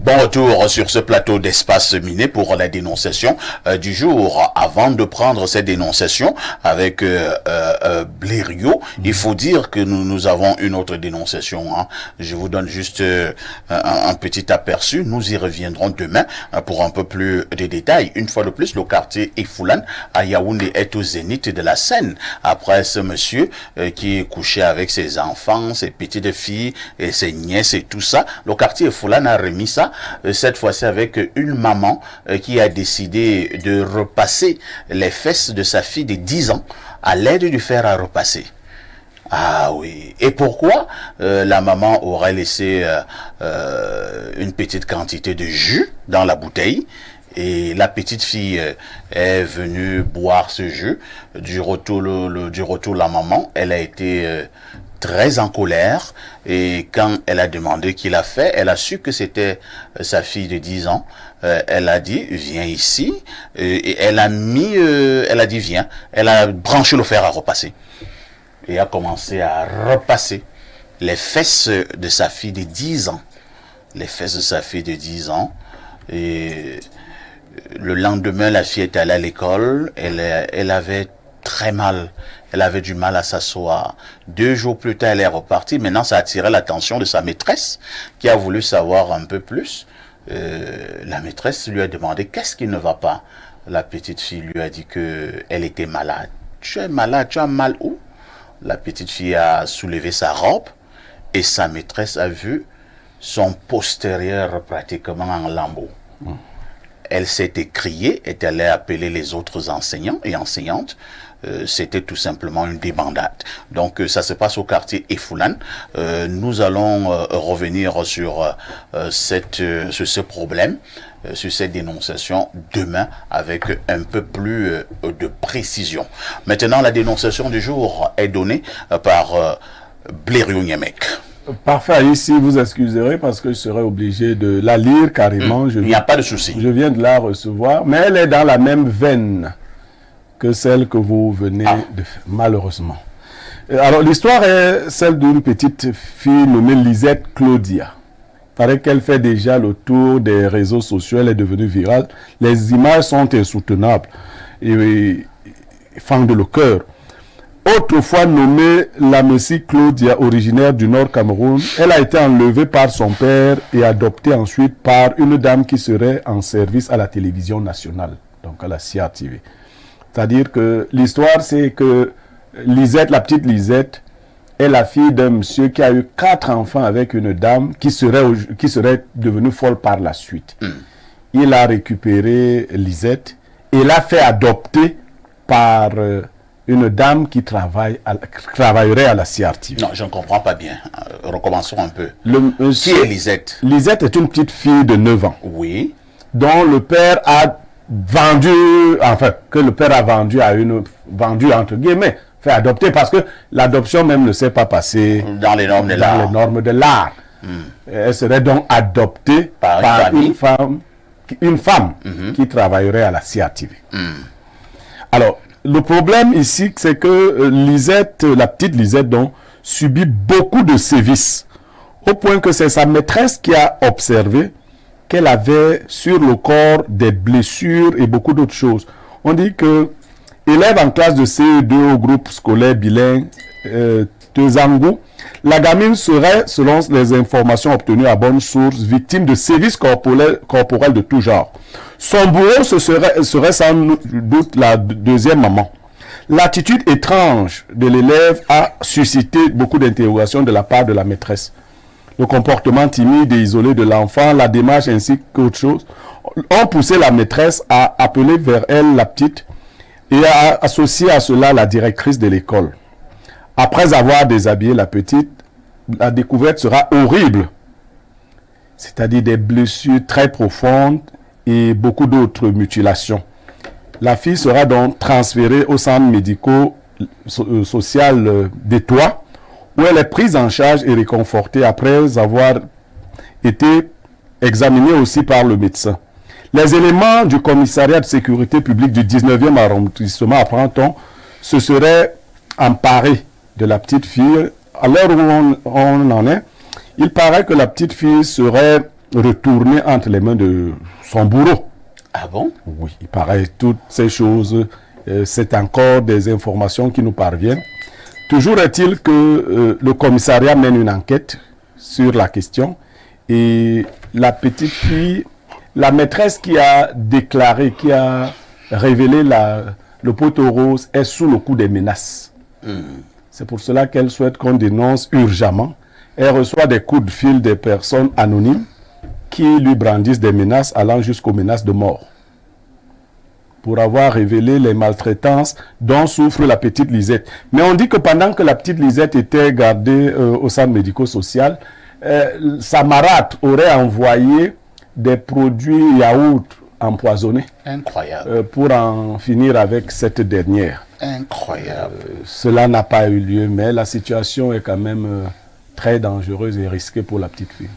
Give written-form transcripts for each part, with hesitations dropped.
Bon retour sur ce plateau d'Espace Miné pour la dénonciation du jour. Avant de prendre cette dénonciation avec Blériot, il faut dire que nous avons une autre dénonciation. Hein. Je vous donne juste un petit aperçu. Nous y reviendrons demain pour un peu plus de détails. Une fois de plus, le quartier Ifoulane à Yaoundé est au zénith de la scène. Après ce monsieur qui est couché avec ses enfants, ses petites filles et ses nièces et tout ça, le quartier Ifoulane a remis ça. Cette fois-ci avec une maman qui a décidé de repasser les fesses de sa fille de 10 ans à l'aide du fer à repasser. Ah oui. Et pourquoi la maman aurait laissé une petite quantité de jus dans la bouteille et la petite fille est venue boire ce jus. Du retour, la maman, elle a été très en colère, et quand elle a demandé qui l'a fait, elle a su que c'était sa fille de 10 ans. Elle a dit viens ici, et elle a dit viens, elle a branché le fer à repasser et a commencé à repasser les fesses de sa fille de 10 ans, les fesses de sa fille de 10 ans. Et le lendemain, la fille est allée à l'école, elle avait très mal. Elle avait du mal à s'asseoir. 2 jours plus tard, elle est repartie. Maintenant, ça a attiré l'attention de sa maîtresse, qui a voulu savoir un peu plus. La maîtresse lui a demandé qu'est-ce qui ne va pas. La petite fille lui a dit qu'elle était malade. Tu es malade, tu as mal où? La petite fille a soulevé sa robe et sa maîtresse a vu son postérieur pratiquement en lambeaux. Elle s'est écriée, est allée appeler les autres enseignants et enseignantes. C'était tout simplement une débandade. Donc ça se passe au quartier Ifoulane. Nous allons revenir sur ce problème, sur cette dénonciation demain avec un peu plus de précision. Maintenant, la dénonciation du jour est donnée par Blériot Nyemek. Parfait, ici vous excuserez parce que je serai obligé de la lire carrément. Il n'y a pas de souci. Je viens de la recevoir, mais elle est dans la même veine que celle que vous venez de faire, malheureusement. Alors l'histoire est celle d'une petite fille nommée Lisette Claudia. Il paraît qu'elle fait déjà le tour des réseaux sociaux, elle est devenue virale. Les images sont insoutenables et fendent le cœur. Autrefois nommée la Messie Claudia, originaire du Nord Cameroun, elle a été enlevée par son père et adoptée ensuite par une dame qui serait en service à la télévision nationale, donc à la CIA TV. C'est-à-dire que l'histoire, c'est que Lisette, la petite Lisette, est la fille d'un monsieur qui a eu 4 enfants avec une dame qui serait devenue folle par la suite. Il a récupéré Lisette et l'a fait adopter par une dame qui travaillerait à la CRTV. Non, je ne comprends pas bien. Recommençons un peu. Qui est Lisette? Lisette est une petite fille de 9 ans. Oui. Dont le père a vendu entre guillemets, fait adopter parce que l'adoption même ne s'est pas passée dans les normes de l'art. Elle serait donc adoptée par une femme qui travaillerait à la CRTV. Alors, le problème ici, c'est que Lisette, la petite Lisette, donc, subit beaucoup de sévices, au point que c'est sa maîtresse qui a observé qu'elle avait sur le corps des blessures et beaucoup d'autres choses. On dit que élève en classe de CE2 au groupe scolaire bilingue Tezango, la gamine serait, selon les informations obtenues à bonne source, victime de sévices corporels de tout genre. Son bourreau serait sans doute la deuxième maman. L'attitude étrange de l'élève a suscité beaucoup d'interrogations de la part de la maîtresse. Le comportement timide et isolé de l'enfant, la démarche ainsi qu'autre chose, ont poussé la maîtresse à appeler vers elle la petite et à associer à cela la directrice de l'école. Après avoir déshabillé la petite, la découverte sera horrible. C'est-à-dire des blessures très profondes et beaucoup d'autres mutilations. La fille sera donc transférée au centre médico-social d'Étoile, où elle est prise en charge et réconfortée après avoir été examinée aussi par le médecin. Les éléments du commissariat de sécurité publique du 19e arrondissement, apprend-on, se seraient emparés de la petite fille. À l'heure où on en est, il paraît que la petite fille serait retourner entre les mains de son bourreau. Ah bon? Oui, il paraît toutes ces choses, c'est encore des informations qui nous parviennent. Toujours est-il que le commissariat mène une enquête sur la question et la petite fille, la maîtresse qui a déclaré, qui a révélé le poteau rose est sous le coup des menaces. C'est pour cela qu'elle souhaite qu'on dénonce urgemment. Elle reçoit des coups de fil des personnes anonymes qui lui brandissent des menaces allant jusqu'aux menaces de mort. Pour avoir révélé les maltraitances dont souffre la petite Lisette. Mais on dit que pendant que la petite Lisette était gardée au centre médico-social, sa marâtre aurait envoyé des produits yaourt empoisonnés. Incroyable. Pour en finir avec cette dernière. Incroyable. Cela n'a pas eu lieu, mais la situation est quand même très dangereuse et risquée pour la petite fille.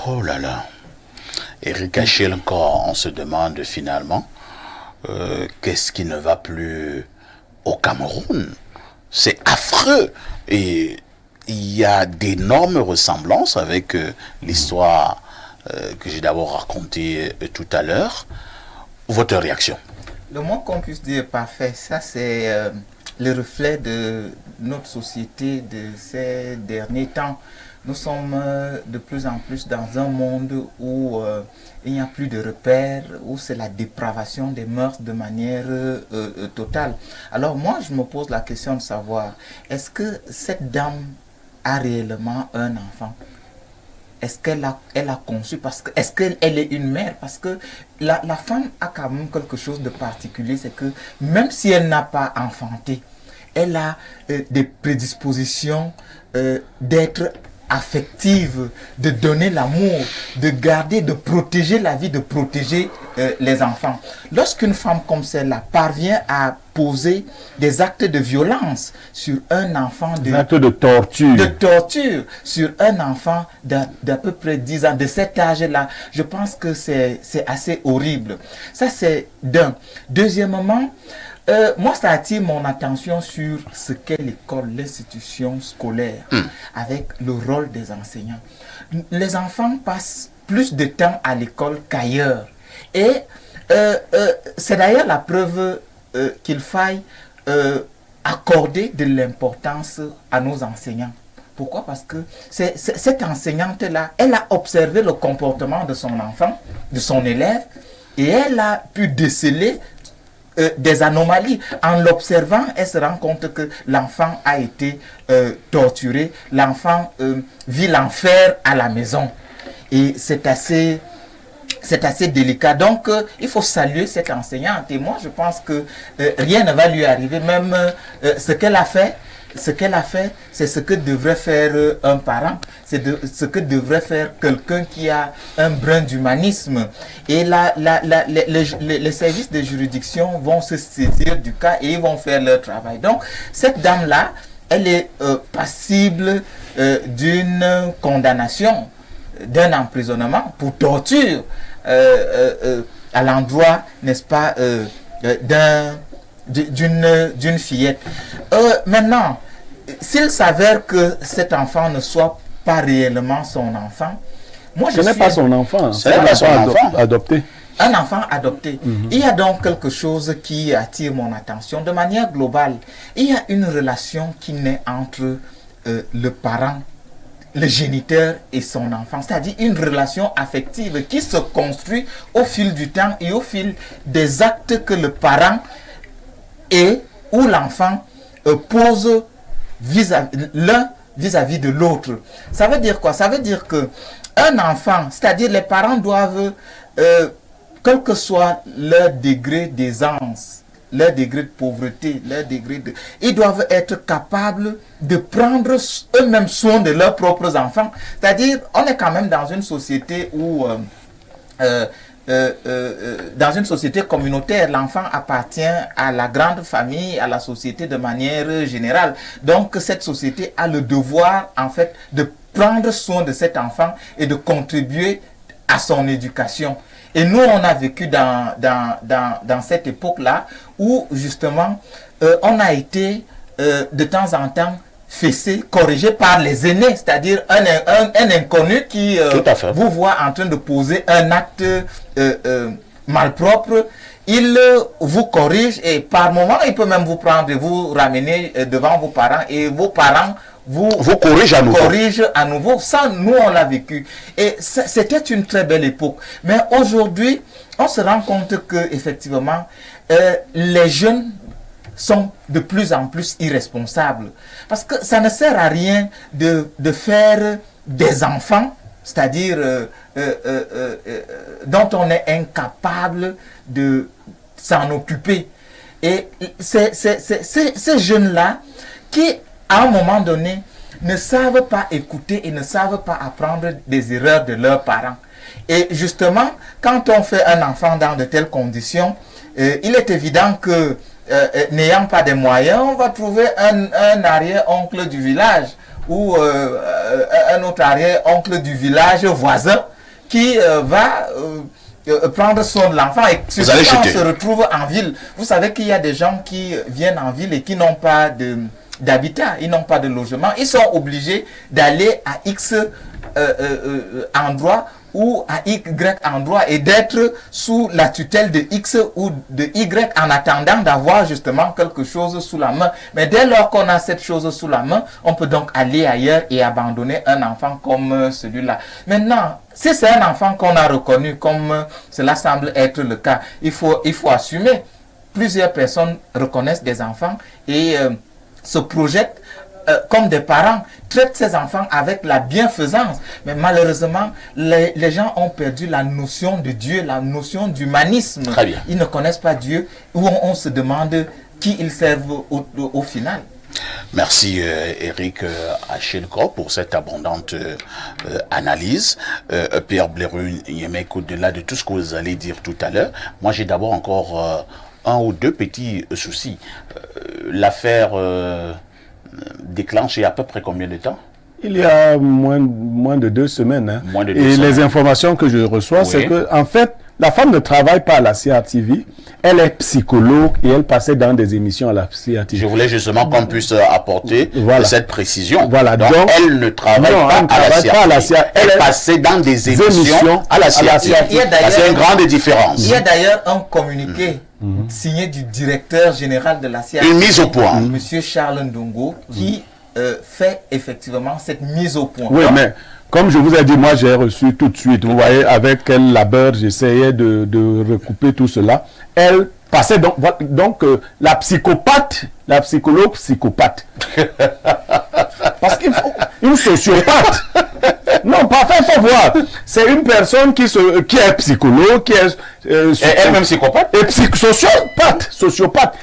Oh là là. Eric Achille, encore, on se demande finalement qu'est-ce qui ne va plus au Cameroun. C'est affreux. Et il y a d'énormes ressemblances avec l'histoire que j'ai d'abord racontée tout à l'heure. Votre réaction? Le moins qu'on puisse dire parfait, ça c'est le reflet de notre société de ces derniers temps. Nous sommes de plus en plus dans un monde où il n'y a plus de repères, où c'est la dépravation des mœurs de manière totale. Alors moi, je me pose la question de savoir, est-ce que cette dame a réellement un enfant? Est-ce qu'elle a conçu? Est-ce qu'elle est une mère? Parce que la femme a quand même quelque chose de particulier, c'est que même si elle n'a pas enfanté, elle a des prédispositions d'être affective, de donner l'amour, de garder, de protéger la vie, de protéger les enfants. Lorsqu'une femme comme celle-là parvient à poser des actes de violence sur un enfant, des actes de torture sur un enfant d'à peu près 10 ans, de cet âge-là, je pense que c'est assez horrible. Ça, c'est d'un. Deuxièmement, moi, ça attire mon attention sur ce qu'est l'école, l'institution scolaire, avec le rôle des enseignants. Les enfants passent plus de temps à l'école qu'ailleurs. Et c'est d'ailleurs la preuve qu'il faille accorder de l'importance à nos enseignants. Pourquoi? Parce que cette enseignante-là, elle a observé le comportement de son enfant, de son élève, et elle a pu déceler des anomalies. En l'observant, elle se rend compte que l'enfant a été torturé, l'enfant vit l'enfer à la maison. Et c'est assez délicat. Donc, il faut saluer cette enseignante. Et moi, je pense que rien ne va lui arriver. Même ce qu'elle a fait, c'est ce que devrait faire un parent. C'est ce que devrait faire quelqu'un qui a un brin d'humanisme. Et les services de juridiction vont se saisir du cas et ils vont faire leur travail. Donc, cette dame-là, elle est passible d'une condamnation, d'un emprisonnement pour torture à l'endroit, n'est-ce pas, d'une fillette. Maintenant, s'il s'avère que cet enfant ne soit pas réellement son enfant, moi je Ce n'est pas son enfant, c'est un enfant adopté. Un enfant adopté. Il y a donc quelque chose qui attire mon attention. De manière globale, il y a une relation qui naît entre le parent, le géniteur et son enfant, c'est-à-dire une relation affective qui se construit au fil du temps et au fil des actes que le parent et ou l'enfant pose l'un vis-à-vis de l'autre. Ça veut dire quoi? Ça veut dire que un enfant, c'est-à-dire les parents doivent, quel que soit leur degré d'aisance, leur degré de pauvreté, ils doivent être capables de prendre eux-mêmes soin de leurs propres enfants. C'est-à-dire, on est quand même dans une société où dans une société communautaire, l'enfant appartient à la grande famille, à la société de manière générale. Donc, cette société a le devoir, en fait, de prendre soin de cet enfant et de contribuer à son éducation. Et nous, on a vécu dans cette époque-là où, justement, on a été, de temps en temps, fessé, corrigé par les aînés, c'est-à-dire un inconnu qui vous voit en train de poser un acte malpropre. Il vous corrige et par moment, il peut même vous prendre et vous ramener devant vos parents et vos parents vous corrigent à nouveau. Ça, nous, on l'a vécu. Et c'était une très belle époque. Mais aujourd'hui, on se rend compte que effectivement, les jeunes sont de plus en plus irresponsables. Parce que ça ne sert à rien de faire des enfants, c'est-à-dire dont on est incapable de s'en occuper. Et ces jeunes-là qui, à un moment donné, ne savent pas écouter et ne savent pas apprendre des erreurs de leurs parents. Et justement, quand on fait un enfant dans de telles conditions, il est évident que, n'ayant pas de moyens, on va trouver un arrière-oncle du village ou un autre arrière-oncle du village voisin qui va prendre soin de l'enfant. Et surtout quand on se retrouve en ville, vous savez qu'il y a des gens qui viennent en ville et qui n'ont pas d'habitat, ils n'ont pas de logement, ils sont obligés d'aller à X endroit ou à Y endroit et d'être sous la tutelle de X ou de Y en attendant d'avoir justement quelque chose sous la main. Mais dès lors qu'on a cette chose sous la main, on peut donc aller ailleurs et abandonner un enfant comme celui-là. Maintenant, si c'est un enfant qu'on a reconnu comme cela semble être le cas, il faut assumer. Plusieurs personnes reconnaissent des enfants et se projettent comme des parents, traitent ces enfants avec la bienfaisance. Mais malheureusement, les gens ont perdu la notion de Dieu, la notion d'humanisme. Très bien. Ils ne connaissent pas Dieu, où on se demande qui ils servent au final. Merci Eric Achelko pour cette abondante analyse. Pierre Blaireau, au-delà de tout ce que vous allez dire tout à l'heure, moi j'ai d'abord encore un ou deux petits soucis. L'affaire déclenche il y a à peu près combien de temps? Il y a moins de 2 semaines. Hein. Moins de 2 Et semaines. les informations que je reçois, Oui. c'est que en fait, la femme ne travaille pas à la CRTV. Elle est psychologue et elle passait dans des émissions à la CRTV. Je voulais justement qu'on puisse apporter cette précision. Voilà. Donc, elle ne travaille pas à la CRTV. Elle passait dans des émissions à la CRTV. C'est une grande différence. Il y a d'ailleurs un communiqué signé du directeur général de la CRTV. Une mise au point. Monsieur Charles Ndongo, qui fait effectivement cette mise au point. Oui, donc, mais comme je vous ai dit, moi j'ai reçu tout de suite. Vous voyez, avec quel labeur j'essayais de recouper tout cela. Elle passait donc la psychopathe, la psychologue psychopathe. Parce qu'il faut une sociopathe. Non, parfait, il faut voir. C'est une personne qui est psychologue, qui est elle-même psychopathe. Et sociopathe.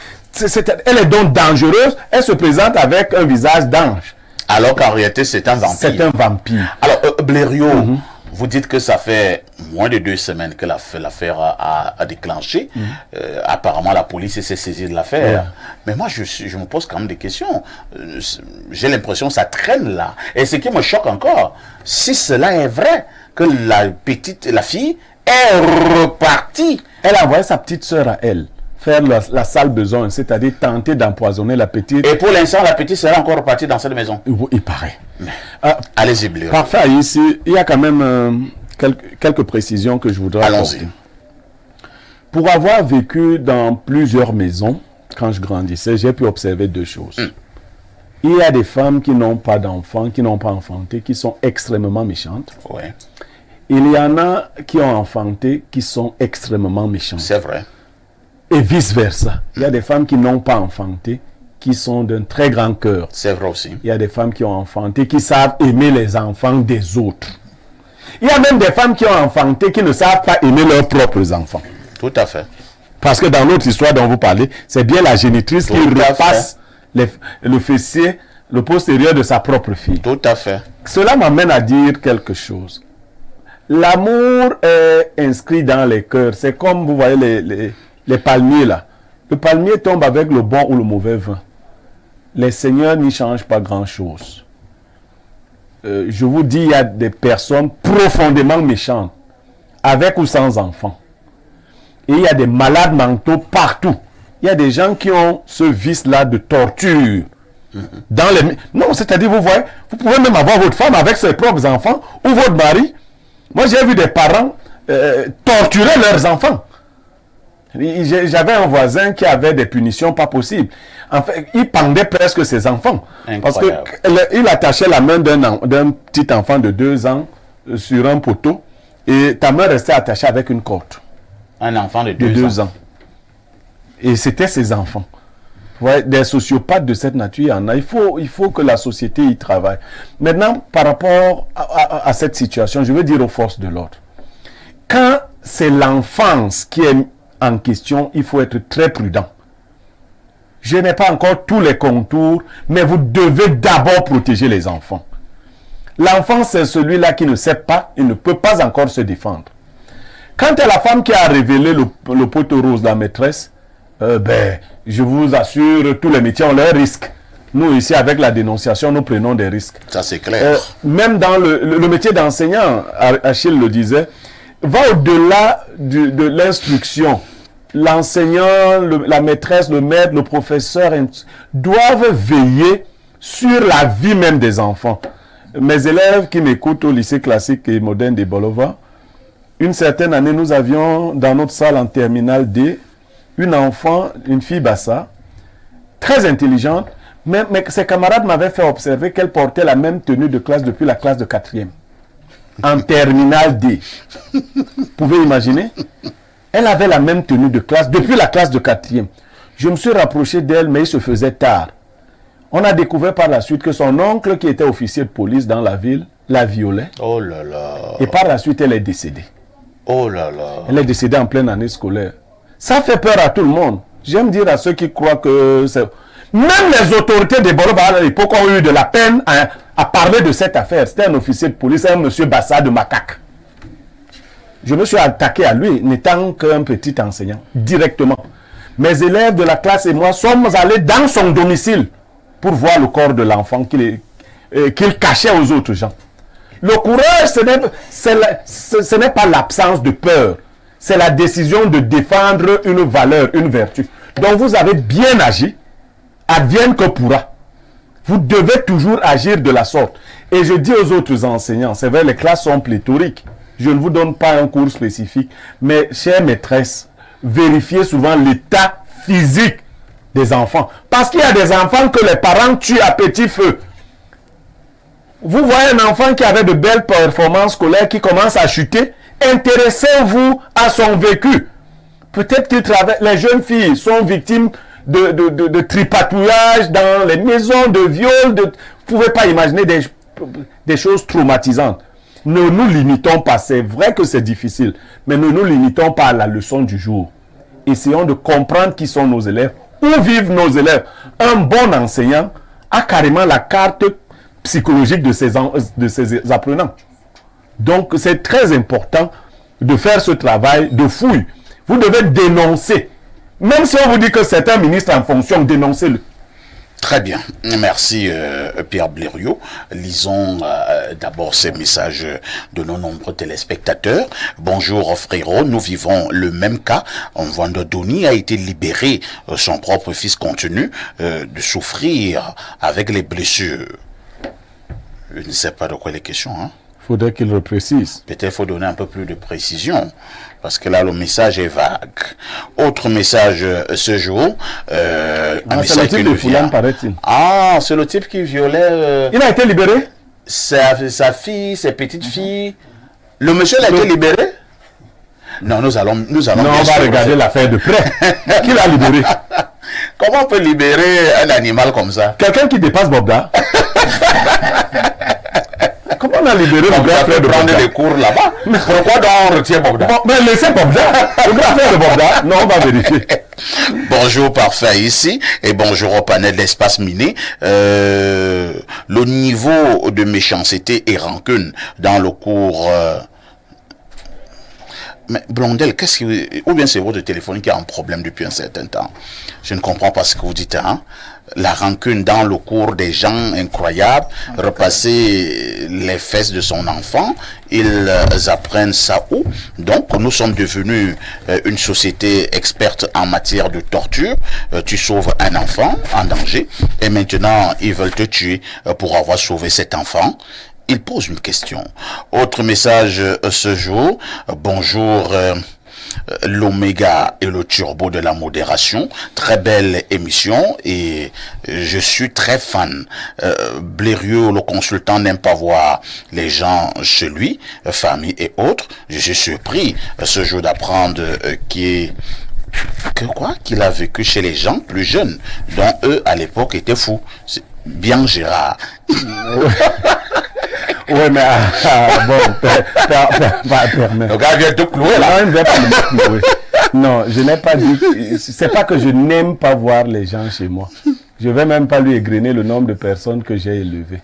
Elle est donc dangereuse. Elle se présente avec un visage d'ange. Alors qu'en réalité, c'est un vampire. C'est un vampire. Alors, Blaireau, vous dites que ça fait moins de 2 semaines que l'affaire a déclenché. Apparemment, la police s'est saisie de l'affaire. Mais moi, je me pose quand même des questions. J'ai l'impression que ça traîne là. Et ce qui me choque encore, si cela est vrai, que la fille est repartie. Elle a envoyé sa petite sœur à elle faire la sale besogne, c'est-à-dire tenter d'empoisonner la petite. Et pour l'instant, la petite sera encore repartie dans cette maison. Il paraît. Allez-y, Blaireau. Parfait, ici, il y a quand même quelques précisions que je voudrais apporter. Pour avoir vécu dans plusieurs maisons, quand je grandissais, j'ai pu observer 2 choses. Il y a des femmes qui n'ont pas d'enfants, qui n'ont pas enfanté, qui sont extrêmement méchantes. Ouais. Il y en a qui ont enfanté, qui sont extrêmement méchantes. C'est vrai. Et vice-versa. Il y a des femmes qui n'ont pas enfanté, qui sont d'un très grand cœur. C'est vrai aussi. Il y a des femmes qui ont enfanté, qui savent aimer les enfants des autres. Il y a même des femmes qui ont enfanté, qui ne savent pas aimer leurs propres enfants. Tout à fait. Parce que dans l'autre histoire dont vous parlez, c'est bien la génitrice qui repasse le fessier, le postérieur de sa propre fille. Tout à fait. Cela m'amène à dire quelque chose. L'amour est inscrit dans les cœurs. C'est comme, vous voyez, les palmiers là. Le palmier tombe avec le bon ou le mauvais vin. Les seigneurs n'y changent pas grand-chose. Je vous dis, il y a des personnes profondément méchantes, avec ou sans enfants. Et il y a des malades mentaux partout. Il y a des gens qui ont ce vice-là de torture. Non, c'est-à-dire, vous voyez, vous pouvez même avoir votre femme avec ses propres enfants ou votre mari. Moi, j'ai vu des parents torturer leurs enfants. J'avais un voisin qui avait des punitions pas possibles. En fait, il pendait presque ses enfants. Incroyable. Parce qu'il attachait la main d'un petit enfant de 2 ans sur un poteau et ta main restait attachée avec une corde. Un enfant de 2 ans. Et c'était ses enfants. Ouais, des sociopathes de cette nature, il y en a. Il faut que la société y travaille. Maintenant, par rapport à cette situation, je veux dire aux forces de l'ordre. Quand c'est l'enfance qui est en question, il faut être très prudent. Je n'ai pas encore tous les contours, mais vous devez d'abord protéger les enfants. L'enfant, c'est celui-là qui ne sait pas, il ne peut pas encore se défendre. Quant à la femme qui a révélé le poteau rose de la maîtresse, je vous assure, tous les métiers ont leurs risques. Nous, ici, avec la dénonciation, nous prenons des risques. Ça, c'est clair. Même dans le métier d'enseignant, Achille le disait, va au-delà de l'instruction. L'enseignant, la maîtresse, le maître, le professeur doivent veiller sur la vie même des enfants. Mes élèves qui m'écoutent au lycée classique et moderne de Bolova, une certaine année, nous avions dans notre salle en terminale D, une enfant, une fille Bassa, très intelligente, mais ses camarades m'avaient fait observer qu'elle portait la même tenue de classe depuis la classe de 4e. En terminale D. Vous pouvez imaginer? Elle avait la même tenue de classe depuis la classe de 4e. Je me suis rapproché d'elle, mais il se faisait tard. On a découvert par la suite que son oncle, qui était officier de police dans la ville, la violait. Oh là là. Et par la suite, elle est décédée. Oh là là. Elle est décédée en pleine année scolaire. Ça fait peur à tout le monde. J'aime dire à ceux qui croient que c'est... Même les autorités de Bolova à l'époque ont eu de la peine à parler de cette affaire. C'était un officier de police, un monsieur Bassa de Macaque. Je me suis attaqué à lui, n'étant qu'un petit enseignant, directement. Mes élèves de la classe et moi sommes allés dans son domicile pour voir le corps de l'enfant qu'il cachait aux autres gens. Le courage, ce n'est pas l'absence de peur. C'est la décision de défendre une valeur, une vertu. Donc vous avez bien agi, advienne que pourra. Vous devez toujours agir de la sorte. Et je dis aux autres enseignants, c'est vrai, les classes sont pléthoriques. Je ne vous donne pas un cours spécifique, mais chères maîtresses, vérifiez souvent l'état physique des enfants. Parce qu'il y a des enfants que les parents tuent à petit feu. Vous voyez un enfant qui avait de belles performances scolaires qui commence à chuter, intéressez-vous à son vécu. Peut-être qu'il travaille. Les jeunes filles sont victimes de tripatouillage dans les maisons, de viols. Vous ne pouvez pas imaginer des choses traumatisantes. Ne nous limitons pas. C'est vrai que c'est difficile, mais ne nous limitons pas à la leçon du jour. Essayons de comprendre qui sont nos élèves, où vivent nos élèves. Un bon enseignant a carrément la carte psychologique de ses apprenants. Donc, c'est très important de faire ce travail de fouille. Vous devez dénoncer. Même si on vous dit que c'est un ministre en fonction, dénoncez-le. Très bien. Merci Pierre Blériot. Lisons d'abord ces messages de nos nombreux téléspectateurs. Bonjour frérot, nous vivons le même cas. Wanda Doni a été libéré. Son propre fils continue de souffrir avec les blessures. Je ne sais pas de quoi il est question. Faudrait qu'il le précise. Peut-être faut donner un peu plus de précision. Parce que là, le message est vague. Autre message ce jour. C'est le type de Foulane, paraît-il. Ah, c'est le type qui violait... Il a été libéré? Sa fille, ses petites filles. Le monsieur a été libéré? Non, nous allons... Non, on va regarder l'affaire de près. Qui l'a libéré? Comment on peut libérer un animal comme ça? Quelqu'un qui dépasse Bobda. Comment on a libéré le grand frère de Bobda? Prendre des cours là-bas. Pourquoi donc on retient Bobda? Mais laissez Bobda. Le grand frère de Bobda. Non, on va vérifier. Bonjour Parfait ici et bonjour au panel d'Espace Miné. Le niveau de méchanceté et rancune dans le cours Mais Blondel, ou bien c'est votre téléphone qui a un problème depuis un certain temps. Je ne comprends pas ce que vous dites, hein. La rancune dans le cours des gens incroyables, repasser les fesses de son enfant, ils apprennent ça où? Donc, nous sommes devenus une société experte en matière de torture. Tu sauves un enfant en danger et maintenant, ils veulent te tuer pour avoir sauvé cet enfant. Il pose une question. Autre message ce jour. Bonjour l'oméga et le turbo de la modération. Très belle émission et je suis très fan. Blériot, le consultant, n'aime pas voir les gens chez lui, famille et autres. Je suis surpris ce jour d'apprendre qu'il a vécu chez les gens plus jeunes, dont eux à l'époque étaient fous. C'est bien Gérard. Oui, mais permets. Le gars vient te clouer là. Non, il ne vient pas me clouer. Non, je n'ai pas dit. C'est pas que je n'aime pas voir les gens chez moi. Je ne vais même pas lui égrener le nombre de personnes que j'ai élevées.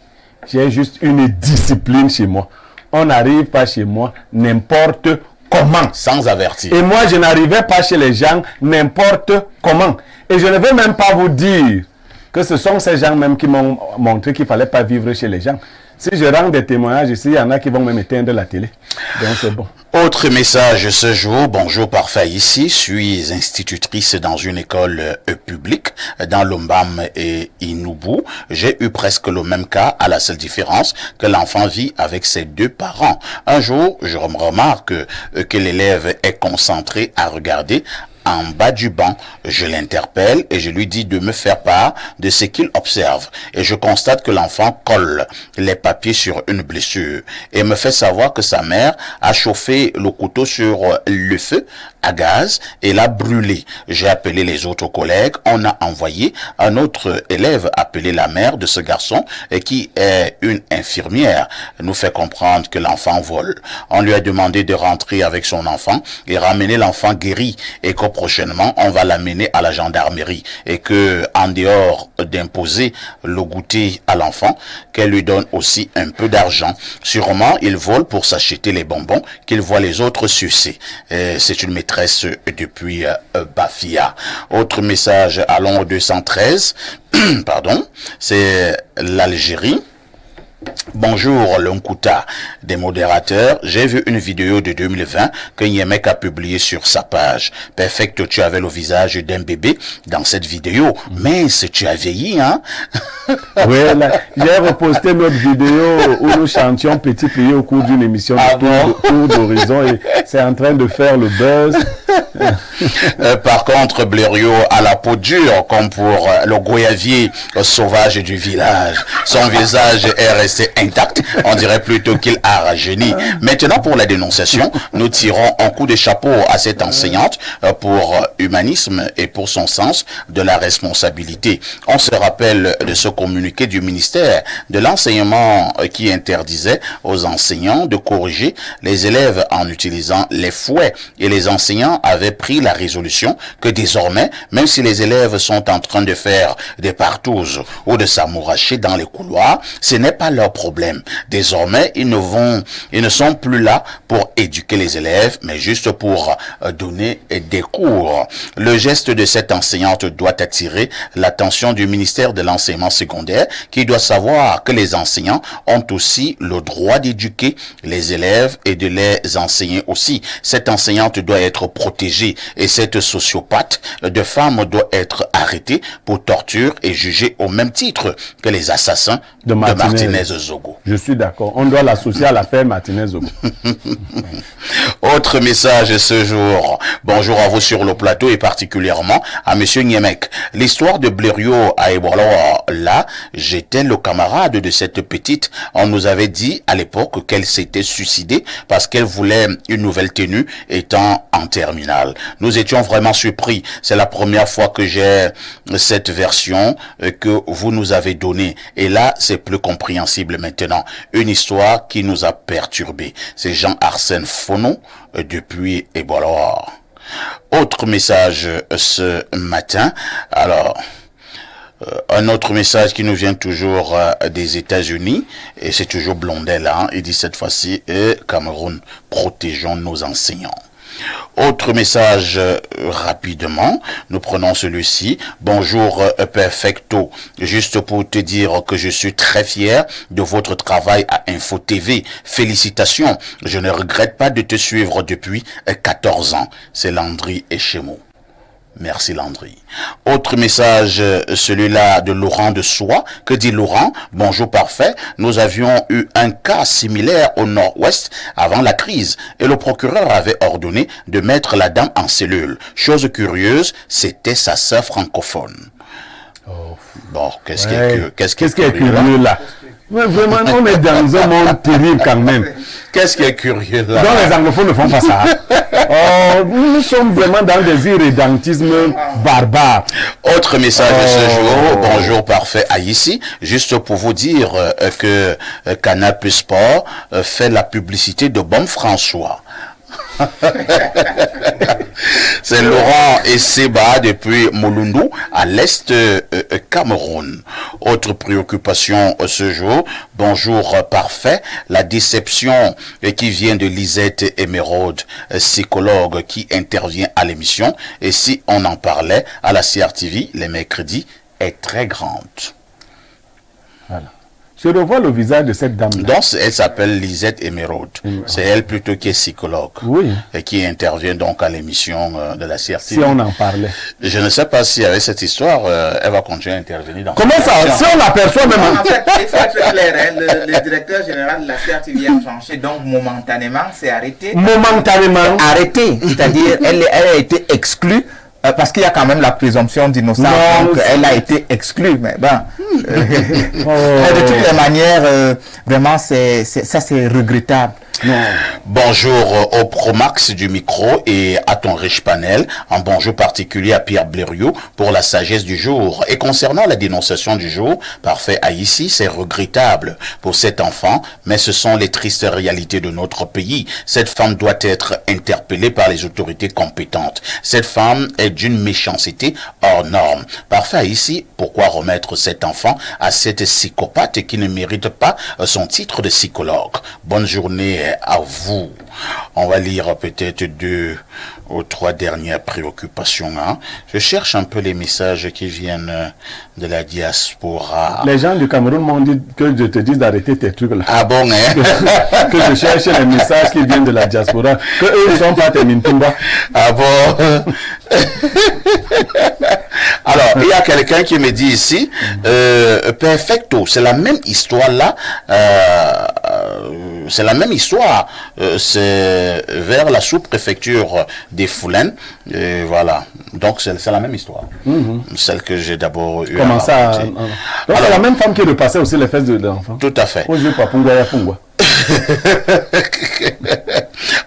J'ai juste une discipline chez moi. On n'arrive pas chez moi n'importe comment. Sans avertir. Et moi, je n'arrivais pas chez les gens n'importe comment. Et je ne vais même pas vous dire que ce sont ces gens même qui m'ont montré qu'il ne fallait pas vivre chez les gens. Si je rends des témoignages ici, il y en a qui vont même éteindre la télé. Donc c'est bon. Autre message ce jour. Bonjour, parfait ici. Suis institutrice dans une école publique dans l'Ombam et Inubu. J'ai eu presque le même cas, à la seule différence que l'enfant vit avec ses deux parents. Un jour, je remarque que l'élève est concentré à regarder en bas du banc. Je l'interpelle et je lui dis de me faire part de ce qu'il observe. Et je constate que l'enfant colle les papiers sur une blessure et me fait savoir que sa mère a chauffé le couteau sur le feu à gaz et l'a brûlé. J'ai appelé les autres collègues. On a envoyé un autre élève appeler la mère de ce garçon et qui est une infirmière. Nous fait comprendre que l'enfant vole. On lui a demandé de rentrer avec son enfant et ramener l'enfant guéri et qu'au prochainement, on va l'amener à la gendarmerie et que, en dehors d'imposer le goûter à l'enfant, qu'elle lui donne aussi un peu d'argent. Sûrement, il vole pour s'acheter les bonbons qu'il voit les autres sucer. C'est une maîtresse depuis Bafia. Autre message à Londres 213, pardon, c'est l'Algérie. Bonjour l'Unkuta des modérateurs, j'ai vu une vidéo de 2020 que Niemek a publiée sur sa page. Perfect, tu avais le visage d'un bébé dans cette vidéo, mais tu as vieilli, hein? Oui, j'ai reposté notre vidéo où nous chantions Petit Plié au cours d'une émission de Tour d'Horizon et c'est en train de faire le buzz. Par contre, Blériot a la peau dure comme pour le goyavier sauvage du village. Son visage est resté intact. On dirait plutôt qu'il a rajeuni. Maintenant, pour la dénonciation, nous tirons un coup de chapeau à cette enseignante pour humanisme et pour son sens de la responsabilité. On se rappelle de ce communiqué du ministère de l'enseignement qui interdisait aux enseignants de corriger les élèves en utilisant les fouets. Et les enseignants avaient pris la résolution que désormais, même si les élèves sont en train de faire des partouzes ou de s'amouracher dans les couloirs, ce n'est pas leur problème. Désormais, ils ne sont plus là pour éduquer les élèves, mais juste pour donner des cours. Le geste de cette enseignante doit attirer l'attention du ministère de l'enseignement secondaire, qui doit savoir que les enseignants ont aussi le droit d'éduquer les élèves et de les enseigner aussi. Cette enseignante doit être protégée et cette sociopathe de femme doit être arrêtée pour torture et jugée au même titre que les assassins de Martinez-Zogo. Je suis d'accord. On doit l'associer à l'affaire Martinez-Zogo. Autre message ce jour. Bonjour à vous sur le plateau et particulièrement à monsieur Niemek. L'histoire de Blériot à Ebola, là, j'étais le camarade de cette petite. On nous avait dit à l'époque qu'elle s'était suicidée parce qu'elle voulait une nouvelle tenue étant en terminale. Nous étions vraiment surpris. C'est la première fois que j'ai cette version que vous nous avez donnée. Et là, c'est plus compréhensible maintenant. Une histoire qui nous a perturbés. C'est Jean-Arsène Fonon depuis Ebola. Autre message ce matin. Alors, un autre message qui nous vient toujours des États-Unis, et c'est toujours Blondel, hein. Il dit cette fois-ci, Cameroun, protégeons nos enseignants. Autre message rapidement, nous prenons celui-ci. Bonjour Perfecto, juste pour te dire que je suis très fier de votre travail à Info TV. Félicitations, je ne regrette pas de te suivre depuis 14 ans. C'est Landry Echemo. Merci Landry. Autre message, celui-là de Laurent de Soie. Que dit Laurent? Bonjour parfait. Nous avions eu un cas similaire au nord-ouest avant la crise et le procureur avait ordonné de mettre la dame en cellule. Chose curieuse, c'était sa sœur francophone. Bon, qu'est-ce qui est curieux là? Mais vraiment, on est dans un monde terrible quand même. Qu'est-ce qui est curieux là? Donc les anglophones ne font pas ça. Nous sommes vraiment dans des irrédentismes barbares. Autre message de ce jour. Bonjour parfait à ici. Juste pour vous dire que Canal Plus Sport fait la publicité de Bon François. C'est Laurent et Seba depuis Molundu à l'est Cameroun. Autre préoccupation ce jour. Bonjour parfait. La déception qui vient de Lisette Emeraude, psychologue qui intervient à l'émission. Et si on en parlait à la CRTV les mercredis, est très grande. Voilà. Je revois le visage de cette dame-là. Donc, elle s'appelle Lisette Emeraude. C'est elle plutôt qui est psychologue. Oui. Et qui intervient donc à l'émission de la CRTV. Si on en parlait. Je ne sais pas si avec cette histoire, elle va continuer à intervenir dans Comment ça? Si on l'aperçoit même... En fait, il faut être clair, hein, le directeur général de la CRTV a tranché, donc momentanément, c'est arrêté. Momentanément. Arrêté, c'est-à-dire elle a été exclue. Parce qu'il y a quand même la présomption d'innocence, donc elle a été exclue, mais bon, de toutes les manières, vraiment, ça c'est regrettable. Non. Bonjour au Promax du micro et à ton riche panel. Un bonjour particulier à Pierre Blériot pour la sagesse du jour. Et concernant la dénonciation du jour, parfait à ici, c'est regrettable pour cet enfant, mais ce sont les tristes réalités de notre pays. Cette femme doit être interpellée par les autorités compétentes. Cette femme est d'une méchanceté hors norme. Parfait à ici, pourquoi remettre cet enfant à cette psychopathe qui ne mérite pas son titre de psychologue? Bonne journée à vous. On va lire peut-être 2 ou 3 dernières préoccupations. Hein. Je cherche un peu les messages qui viennent de la diaspora. Les gens du Cameroun m'ont dit que je te dise d'arrêter tes trucs là. Ah bon, hein? Que je cherche les messages qui viennent de la diaspora. Que eux ne sont pas tes mintumba. Ah bon? Alors, il y a quelqu'un qui me dit ici, perfecto, c'est la même histoire là. C'est la même histoire. C'est vers la sous-préfecture des Foulaines. Et voilà. Donc, c'est la même histoire. Celle que j'ai d'abord eu. Comment ça? Donc, c'est la même femme qui repassait aussi les fesses de l'enfant. Tout à fait.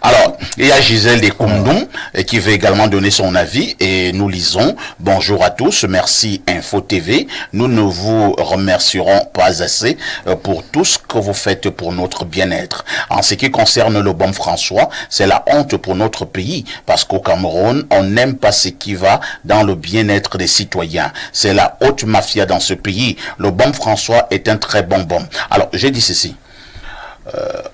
Alors, il y a Gisèle Descoundons qui veut également donner son avis et nous lisons. Bonjour à tous, merci Info TV. Nous ne vous remercierons pas assez pour tout ce que vous faites pour notre bien-être. En ce qui concerne le bon François, c'est la honte pour notre pays parce qu'au Cameroun, on n'aime pas ce qui va dans le bien-être des citoyens. C'est la haute mafia dans ce pays. Le bon François est un très bon bon. Alors, j'ai dit ceci.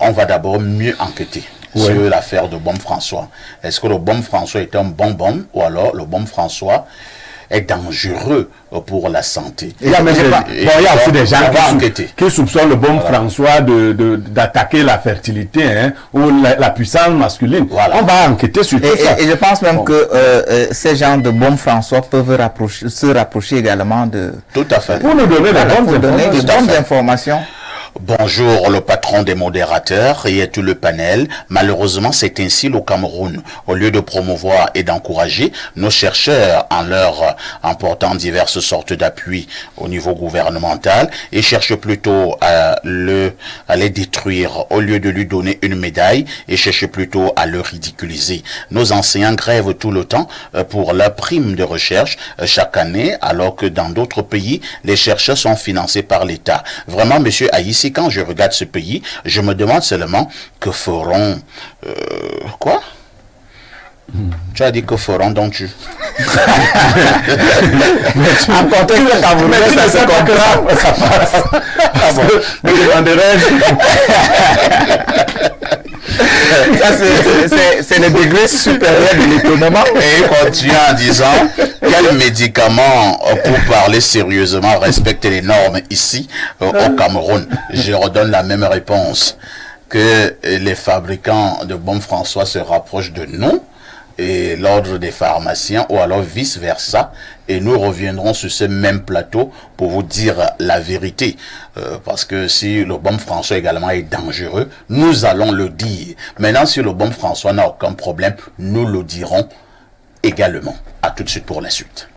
On va d'abord mieux enquêter sur l'affaire de Bon François. Est-ce que le Bon François est un bonbon ou alors le Bon François est dangereux pour la santé? Il y a aussi des gens qui soupçonnent le Bon François d'attaquer la fertilité ou la puissance masculine. Voilà. On va enquêter sur tout ça. Et je pense même que ces gens de Bon François peuvent se rapprocher également de... Tout à fait. Pour nous donner des bonnes informations. Bonjour le patron des modérateurs et tout le panel. Malheureusement, c'est ainsi le Cameroun. Au lieu de promouvoir et d'encourager nos chercheurs en leur emportant diverses sortes d'appui au niveau gouvernemental, ils cherchent plutôt à les détruire. Au lieu de lui donner une médaille, ils cherchent plutôt à le ridiculiser. Nos enseignants grèvent tout le temps pour la prime de recherche chaque année, alors que dans d'autres pays, les chercheurs sont financés par l'État. Vraiment, monsieur Haïssi, quand je regarde ce pays, je me demande seulement que feront... quoi? Tu as dit que feront donc tu. En contexte camerounais, ça se comprend, ça passe. Ah bon, me demanderais-je. c'est le degré supérieur de l'étonnement. Et il continue en disant, quel médicament, pour parler sérieusement, respecte les normes ici au Cameroun? Je redonne la même réponse, que les fabricants de bombes François se rapprochent de nous et l'ordre des pharmaciens, ou alors vice versa, et nous reviendrons sur ce même plateau pour vous dire la vérité, parce que si le bombe François également est dangereux, nous allons le dire. Maintenant, si le bombe François n'a aucun problème, nous le dirons également. À tout de suite pour la suite.